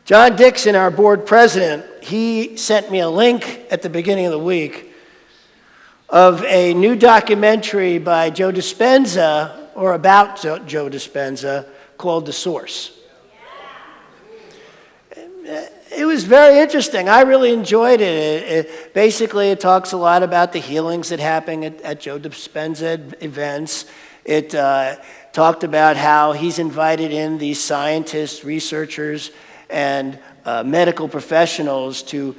John Dixon, our board president, he sent me a link at the beginning of the week of a new documentary by Joe Dispenza, or about Joe Dispenza, called The Source. It was very interesting. I really enjoyed it. Basically, it talks a lot about the healings that happen at Joe Dispenza events. It talked about how he's invited in these scientists, researchers, and medical professionals to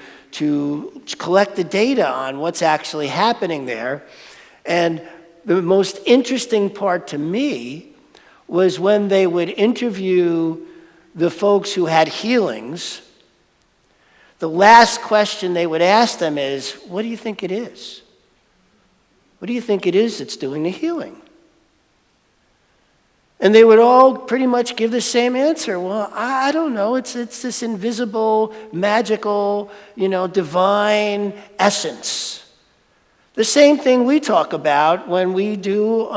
collect the data on what's actually happening there. And the most interesting part to me was when they would interview the folks who had healings. The last question they would ask them is, what do you think it is? What do you think it is that's doing the healing? And they would all pretty much give the same answer. Well, I don't know. It's this invisible, magical, divine essence. The same thing we talk about when we do,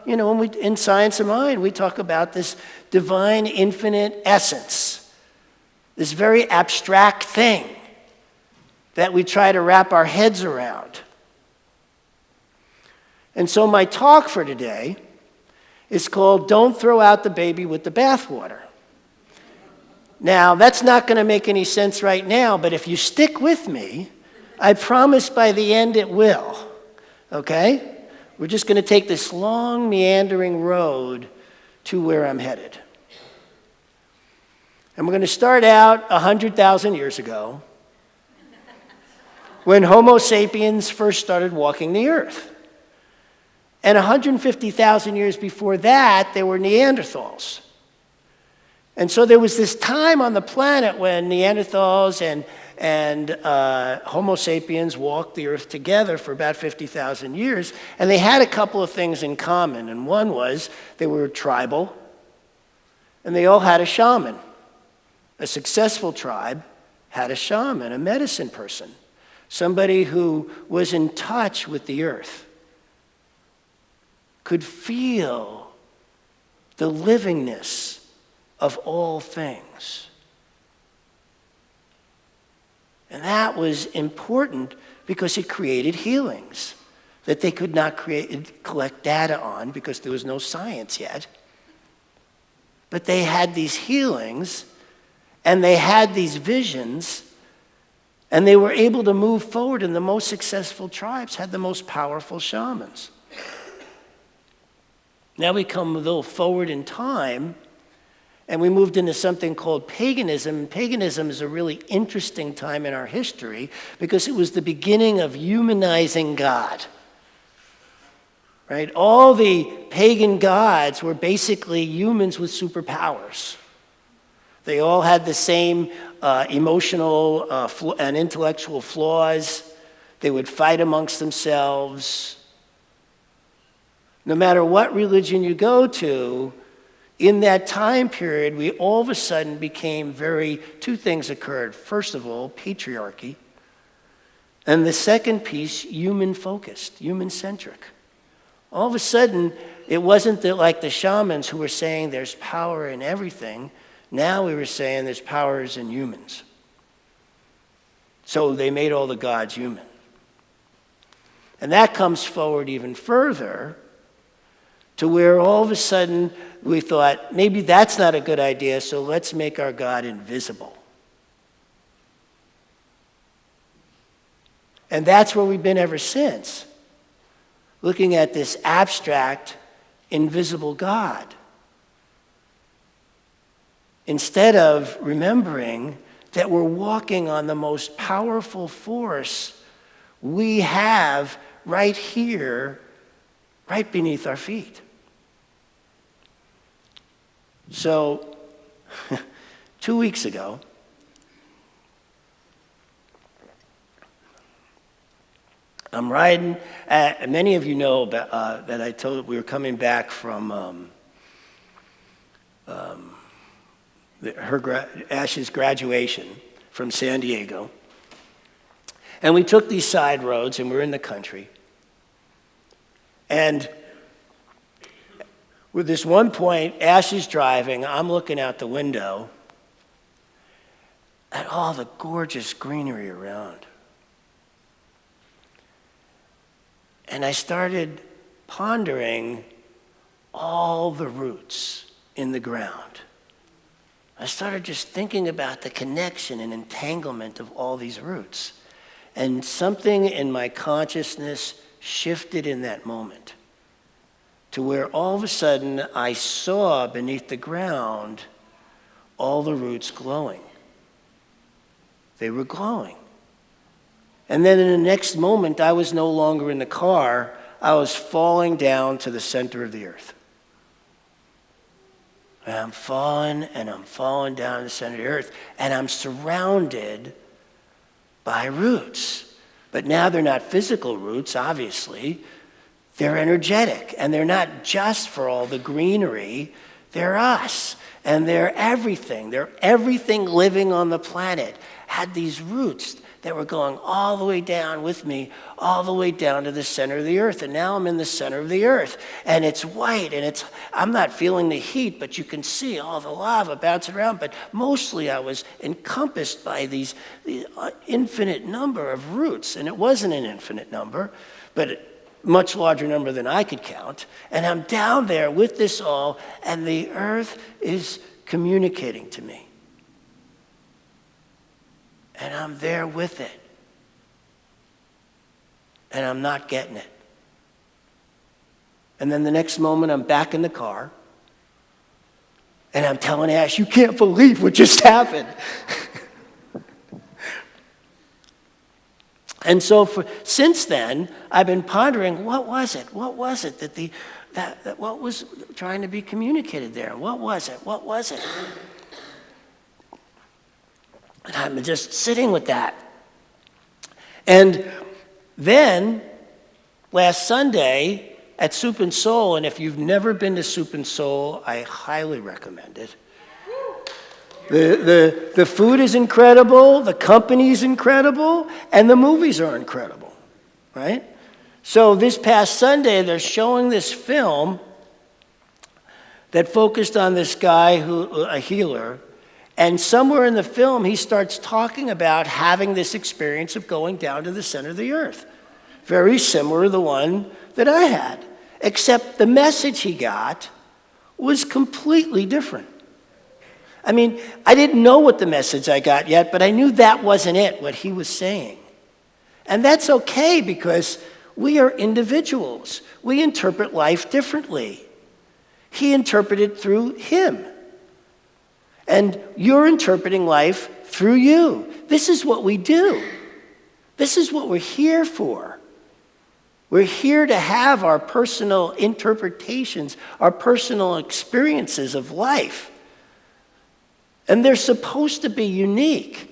in Science of Mind, we talk about this divine, infinite essence. This very abstract thing that we try to wrap our heads around. And so my talk for today is called Don't Throw Out the Baby with the Bathwater. Now, that's not going to make any sense right now, but if you stick with me, I promise by the end it will. Okay? We're just going to take this long, meandering road to where I'm headed. And we're going to start out 100,000 years ago when Homo sapiens first started walking the earth. And 150,000 years before that, there were Neanderthals. And so there was this time on the planet when Neanderthals and Homo sapiens walked the earth together for about 50,000 years. And they had a couple of things in common. And one was they were tribal, and they all had a shaman. A successful tribe had a shaman, a medicine person, somebody who was in touch with the earth, could feel the livingness of all things. And that was important because it created healings that they could not collect data on because there was no science yet. But they had these healings, and they had these visions, and they were able to move forward, and the most successful tribes had the most powerful shamans. Now we come a little forward in time, and we moved into something called paganism. Paganism is a really interesting time in our history because it was the beginning of humanizing God. Right? All the pagan gods were basically humans with superpowers. They all had the same emotional and intellectual flaws. They would fight amongst themselves. No matter what religion you go to, in that time period, we all of a sudden became two things occurred. First of all, patriarchy. And the second piece, human-focused, human-centric. All of a sudden, it wasn't like the shamans who were saying there's power in everything. Now we were saying there's powers in humans. So they made all the gods human. And that comes forward even further to where all of a sudden we thought, maybe that's not a good idea, so let's make our God invisible. And that's where we've been ever since, looking at this abstract, invisible God. Instead of remembering that we're walking on the most powerful force we have right here, right beneath our feet. So, 2 weeks ago, I'm riding, many of you know that I told we were coming back from Ash's graduation from San Diego. And we took these side roads, and we're in the country. And with this one point, Ash is driving, I'm looking out the window, all the gorgeous greenery around. And I started pondering all the roots in the ground. I started just thinking about the connection and entanglement of all these roots. And something in my consciousness shifted in that moment to where all of a sudden I saw beneath the ground all the roots glowing. They were glowing. And then in the next moment, I was no longer in the car. I was falling down to the center of the earth. And I'm falling down to the center of the earth. And I'm surrounded by roots. But now they're not physical roots, obviously. They're energetic. And they're not just for all the greenery. They're us. And they're everything. They're everything living on the planet. Had these roots that were going all the way down with me, all the way down to the center of the earth. And now I'm in the center of the earth. And it's white, and I'm not feeling the heat, but you can see all the lava bouncing around. But mostly I was encompassed by these infinite number of roots. And it wasn't an infinite number, but a much larger number than I could count. And I'm down there with this all, and the earth is communicating to me. And I'm there with it. And I'm not getting it. And then the next moment, I'm back in the car. And I'm telling Ash, you can't believe what just happened. And so since then, I've been pondering, what was it? What was it that what was trying to be communicated there? What was it? What was it? And I'm just sitting with that. And then, last Sunday at Soup and Soul, and if you've never been to Soup and Soul, I highly recommend it. The food is incredible, the company's incredible, and the movies are incredible, right? So this past Sunday, they're showing this film that focused on this guy, a healer. And somewhere in the film, he starts talking about having this experience of going down to the center of the earth. Very similar to the one that I had, except the message he got was completely different. I mean, I didn't know what the message I got yet, but I knew that wasn't it, what he was saying. And that's okay, because we are individuals. We interpret life differently. He interpreted through him. And you're interpreting life through you. This is what we do. This is what we're here for. We're here to have our personal interpretations, our personal experiences of life. And they're supposed to be unique.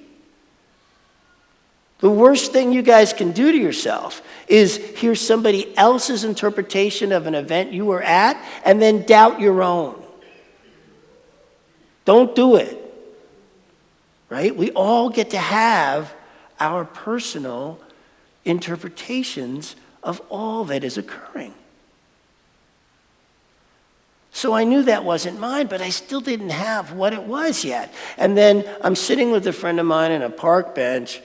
The worst thing you guys can do to yourself is hear somebody else's interpretation of an event you were at and then doubt your own. Don't do it, right? We all get to have our personal interpretations of all that is occurring. So I knew that wasn't mine, but I still didn't have what it was yet. And then I'm sitting with a friend of mine on a park bench,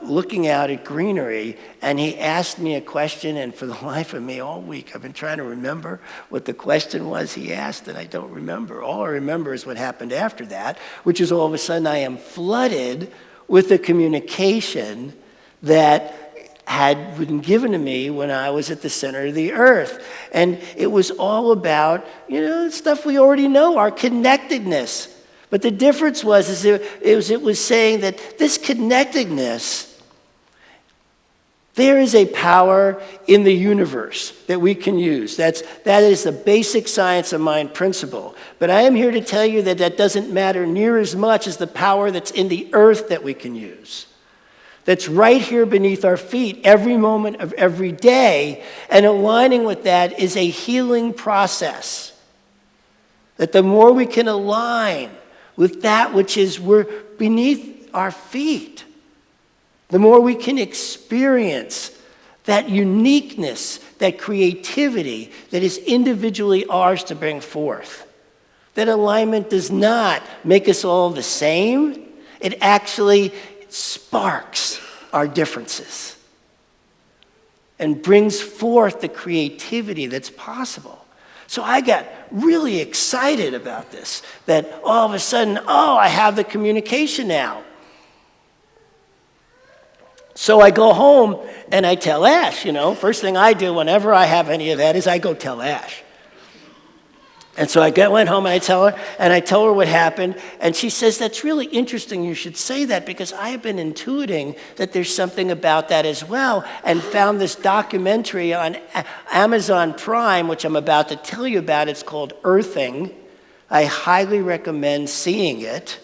looking out at greenery, and he asked me a question, and for the life of me all week I've been trying to remember what the question was he asked, and I don't remember. All I remember is what happened after that, which is all of a sudden I am flooded with the communication that had been given to me when I was at the center of the earth. And it was all about, stuff we already know, our connectedness. But the difference was it was saying that this connectedness, there is a power in the universe that we can use. That is the basic science of mind principle. But I am here to tell you that doesn't matter near as much as the power that's in the earth that we can use. That's right here beneath our feet every moment of every day. And aligning with that is a healing process. That the more we can align with that which is beneath our feet, the more we can experience that uniqueness, that creativity that is individually ours to bring forth. That alignment does not make us all the same. It actually sparks our differences and brings forth the creativity that's possible. So I got really excited about this, that all of a sudden, I have the communication now. So I go home and I tell Ash, first thing I do whenever I have any of that is I go tell Ash. And so I went home and I tell her what happened, and she says, that's really interesting, you should say that, because I have been intuiting that there's something about that as well, and found this documentary on Amazon Prime, which I'm about to tell you about. It's called Earthing. I highly recommend seeing it,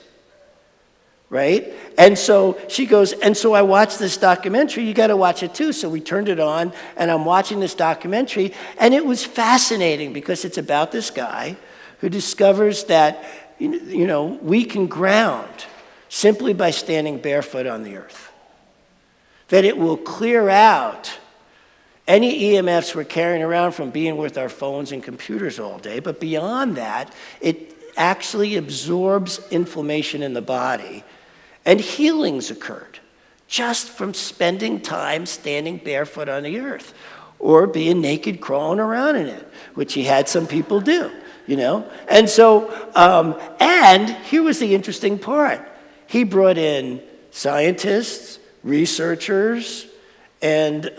right? And so she goes, and so I watched this documentary. You got to watch it too. So we turned it on, and I'm watching this documentary, and it was fascinating because it's about this guy who discovers that, we can ground simply by standing barefoot on the earth. That it will clear out any EMFs we're carrying around from being with our phones and computers all day. But beyond that, it actually absorbs inflammation in the body. And healings occurred just from spending time standing barefoot on the earth or being naked crawling around in it, which he had some people do, And so, and here was the interesting part. He brought in scientists, researchers, and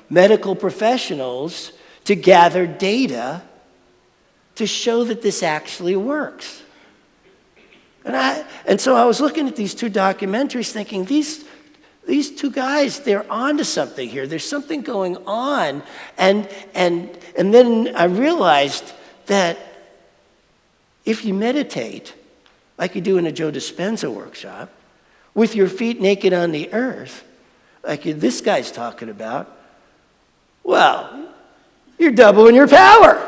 medical professionals to gather data to show that this actually works. And so I was looking at these two documentaries thinking, these two guys, they're onto something here. There's something going on. And then I realized that if you meditate, like you do in a Joe Dispenza workshop, with your feet naked on the earth, like this guy's talking about, well, you're doubling your power.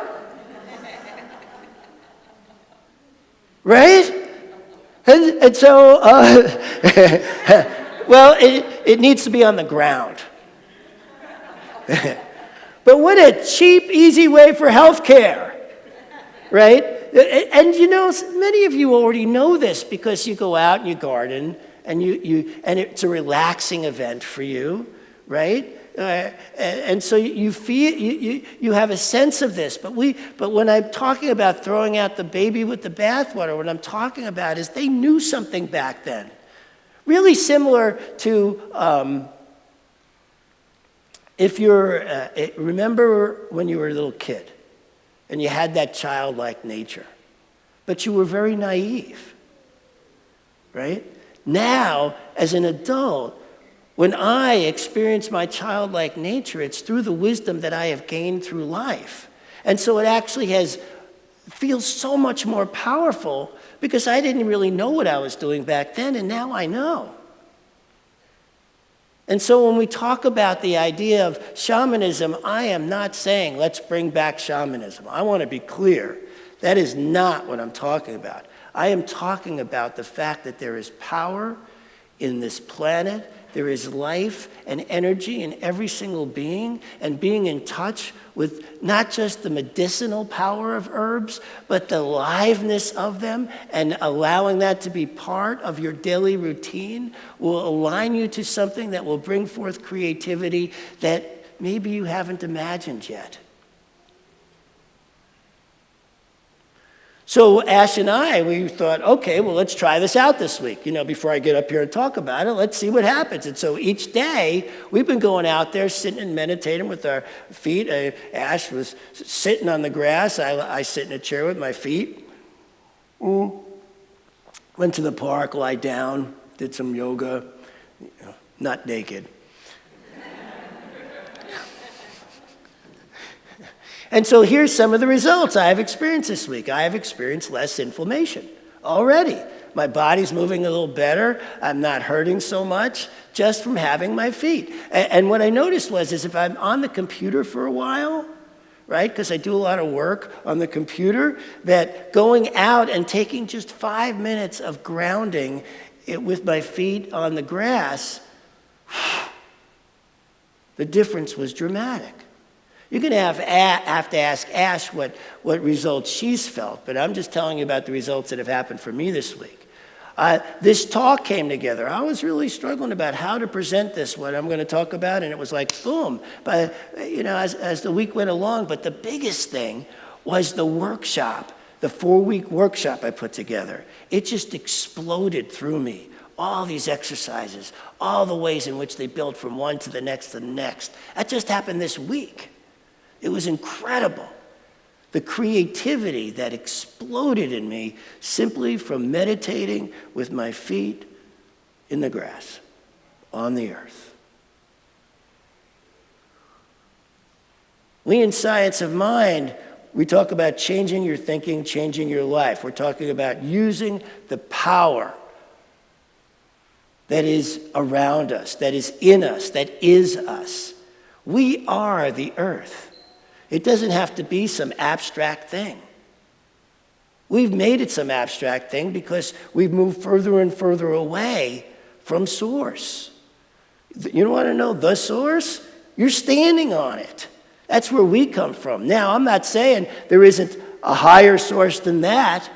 Right? And so, well, it needs to be on the ground. But what a cheap, easy way for health care, right? And many of you already know this because you go out and you garden, and and it's a relaxing event for you, right? And so you feel you have a sense of this, but when I'm talking about throwing out the baby with the bathwater, what I'm talking about is they knew something back then, really similar to if you're remember when you were a little kid and you had that childlike nature, but you were very naive, right? Now, as an adult, when I experience my childlike nature, it's through the wisdom that I have gained through life. And so it actually feels so much more powerful because I didn't really know what I was doing back then, and now I know. And so when we talk about the idea of shamanism, I am not saying let's bring back shamanism. I want to be clear. That is not what I'm talking about. I am talking about the fact that there is power in this planet. There is life and energy in every single being, and being in touch with not just the medicinal power of herbs, but the liveness of them, and allowing that to be part of your daily routine will align you to something that will bring forth creativity that maybe you haven't imagined yet. So Ash and we thought, okay, well, let's try this out this week. Before I get up here and talk about it, let's see what happens. And so each day, we've been going out there, sitting and meditating with our feet. Ash was sitting on the grass. I sit in a chair with my feet. Went to the park, lie down, did some yoga, not naked. And so here's some of the results I have experienced this week. I have experienced less inflammation already. My body's moving a little better. I'm not hurting so much just from having my feet. And what I noticed is if I'm on the computer for a while, right, because I do a lot of work on the computer, that going out and taking just 5 minutes of grounding with my feet on the grass, the difference was dramatic. You're going to have to ask Ash what results she's felt, but I'm just telling you about the results that have happened for me this week. This talk came together. I was really struggling about how to present this, what I'm going to talk about, and it was like, boom. But, as the week went along, but the biggest thing was the workshop, the 4-week workshop I put together. It just exploded through me. All these exercises, all the ways in which they built from one to the next to the next. That just happened this week. It was incredible. The creativity that exploded in me simply from meditating with my feet in the grass, on the earth. We in Science of Mind, we talk about changing your thinking, changing your life. We're talking about using the power that is around us, that is in us, that is us. We are the earth. It doesn't have to be some abstract thing. We've made it some abstract thing because we've moved further and further away from source. You want to know the source? You're standing on it. That's where we come from. Now, I'm not saying there isn't a higher source than that.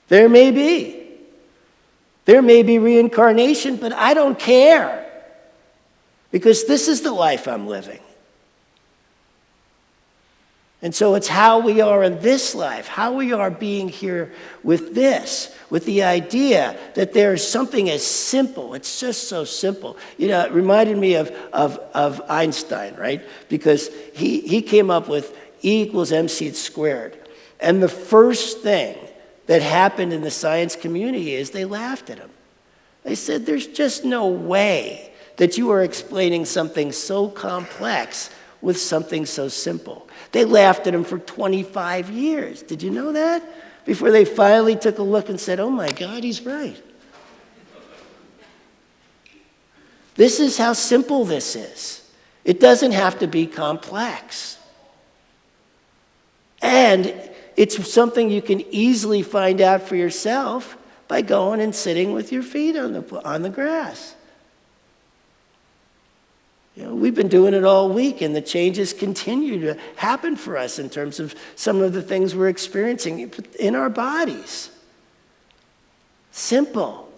There may be. There may be reincarnation, but I don't care. Because this is the life I'm living. And so it's how we are in this life, how we are being here with this, with the idea that there is something as simple. It's just so simple. It reminded me of Einstein, right? Because he came up with E equals mc squared. And the first thing that happened in the science community is they laughed at him. They said, there's just no way that you are explaining something so complex with something so simple. They laughed at him for 25 years. Did you know that? Before they finally took a look and said, oh my God, he's right. This is how simple this is. It doesn't have to be complex. And it's something you can easily find out for yourself by going and sitting with your feet on the grass. We've been doing it all week, and the changes continue to happen for us in terms of some of the things we're experiencing in our bodies. Simple.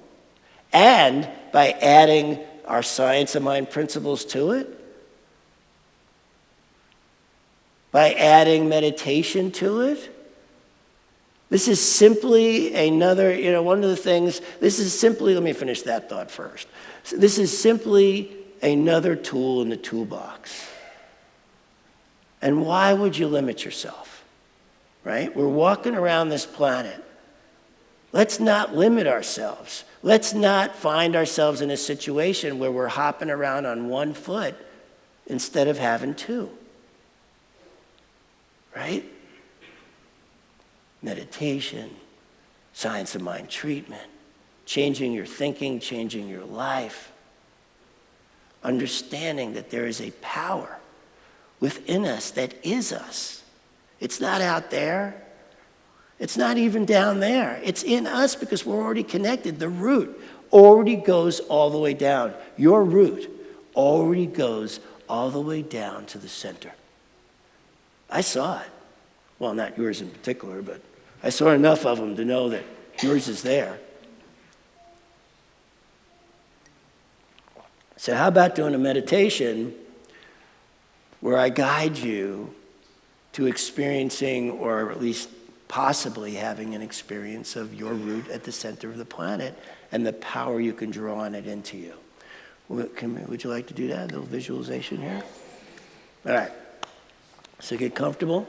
And by adding our Science of Mind principles to it, by adding meditation to it, this is simply another, one of the things, let me finish that thought first. This is simply another tool in the toolbox. And why would you limit yourself? Right? We're walking around this planet. Let's not limit ourselves. Let's not find ourselves in a situation where we're hopping around on one foot instead of having two. Right? Meditation, Science of Mind treatment, changing your thinking, changing your life. Understanding that there is a power within us that is us. It's not out there. It's not even down there. It's in us because we're already connected. The root already goes all the way down. Your root already goes all the way down to the center. I saw it. Well, not yours in particular, but I saw enough of them to know that yours is there. So how about doing a meditation where I guide you to experiencing, or at least possibly having an experience of your root at the center of the planet and the power you can draw on it into you. Would you like to do that, a little visualization here? All right. So get comfortable.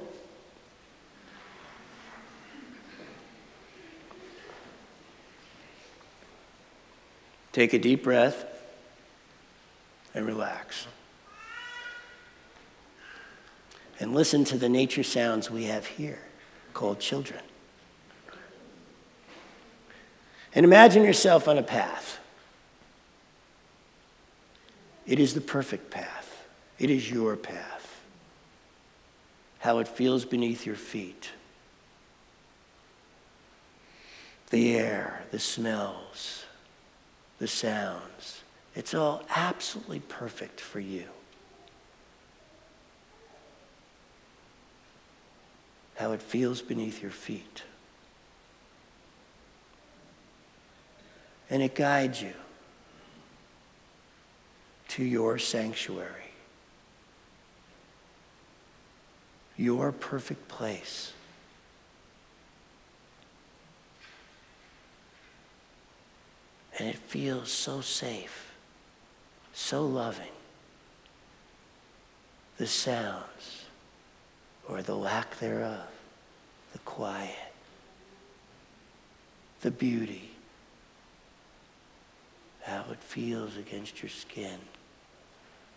Take a deep breath. And relax. And listen to the nature sounds we have here, called children. And imagine yourself on a path. It is the perfect path. It is your path. How it feels beneath your feet. The air, the smells, the sounds. It's all absolutely perfect for you. How it feels beneath your feet. And it guides you to your sanctuary, your perfect place. And it feels so safe, so loving. The sounds, or the lack thereof, the quiet, the beauty, how it feels against your skin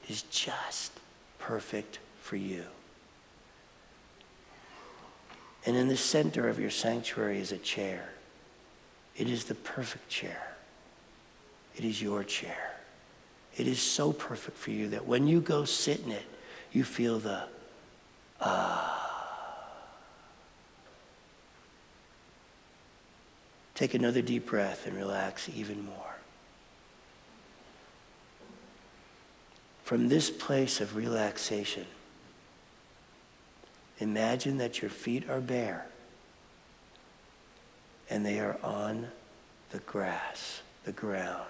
is just perfect for you. And in the center of your sanctuary is a chair. It is the perfect chair. It is your chair. It is so perfect for you that when you go sit in it, you feel the Take another deep breath and relax even more. From this place of relaxation, imagine that your feet are bare and they are on the grass, the ground,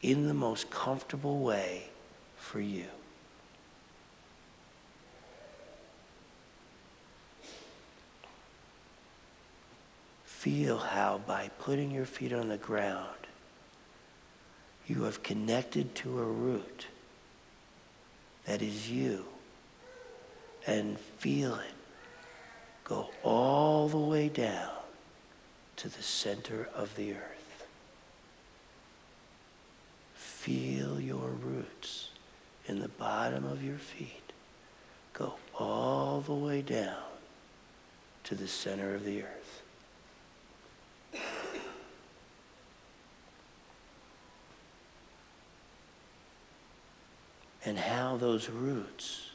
in the most comfortable way for you. Feel how by putting your feet on the ground, you have connected to a root that is you, and feel it go all the way down to the center of the earth. Feel your roots in the bottom of your feet go all the way down to the center of the earth. And how those roots,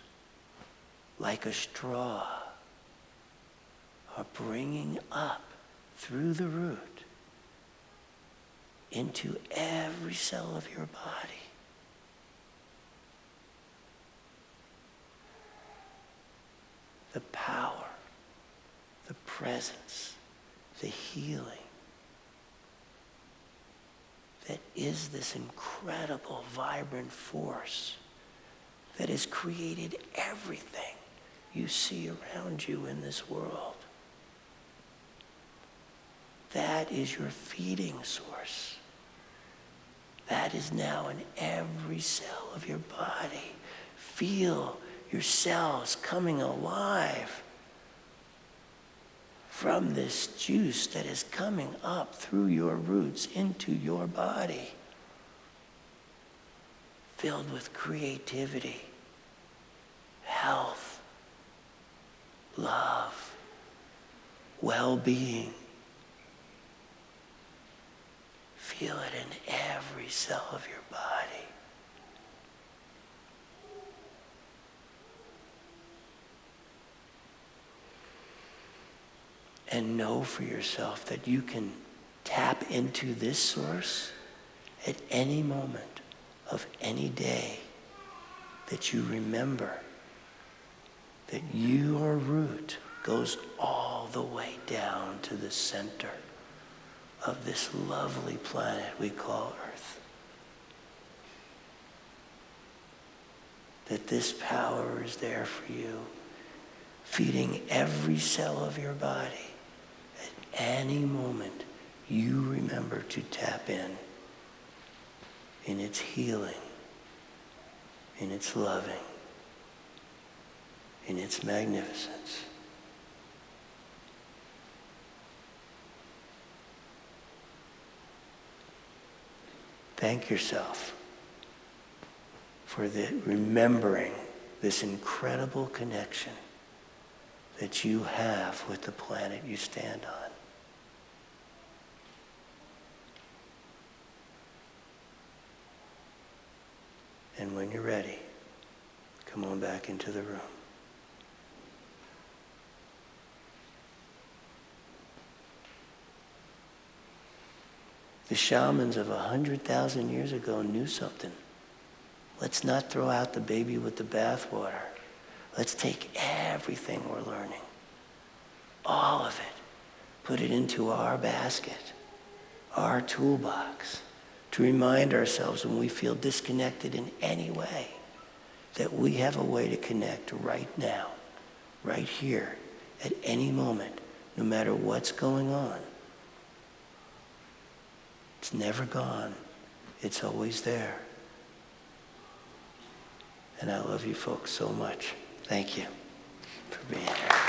like a straw, are bringing up through the root into every cell of your body. The power, the presence, the healing that is this incredible, vibrant force that has created everything you see around you in this world. That is your feeding source. That is now in every cell of your body. Feel your cells coming alive from this juice that is coming up through your roots into your body, filled with creativity, health, love, well-being. Feel it in every cell of your body. And know for yourself that you can tap into this source at any moment of any day that you remember that your root goes all the way down to the center of this lovely planet we call Earth. That this power is there for you, feeding every cell of your body. At any moment, you remember to tap in its healing, in its loving, in its magnificence. Thank yourself for remembering this incredible connection that you have with the planet you stand on. And when you're ready, come on back into the room. The shamans of 100,000 years ago knew something. Let's not throw out the baby with the bathwater. Let's take everything we're learning, all of it, put it into our basket, our toolbox, to remind ourselves when we feel disconnected in any way that we have a way to connect right now, right here, at any moment, no matter what's going on. It's never gone. It's always there. And I love you folks so much. Thank you for being here.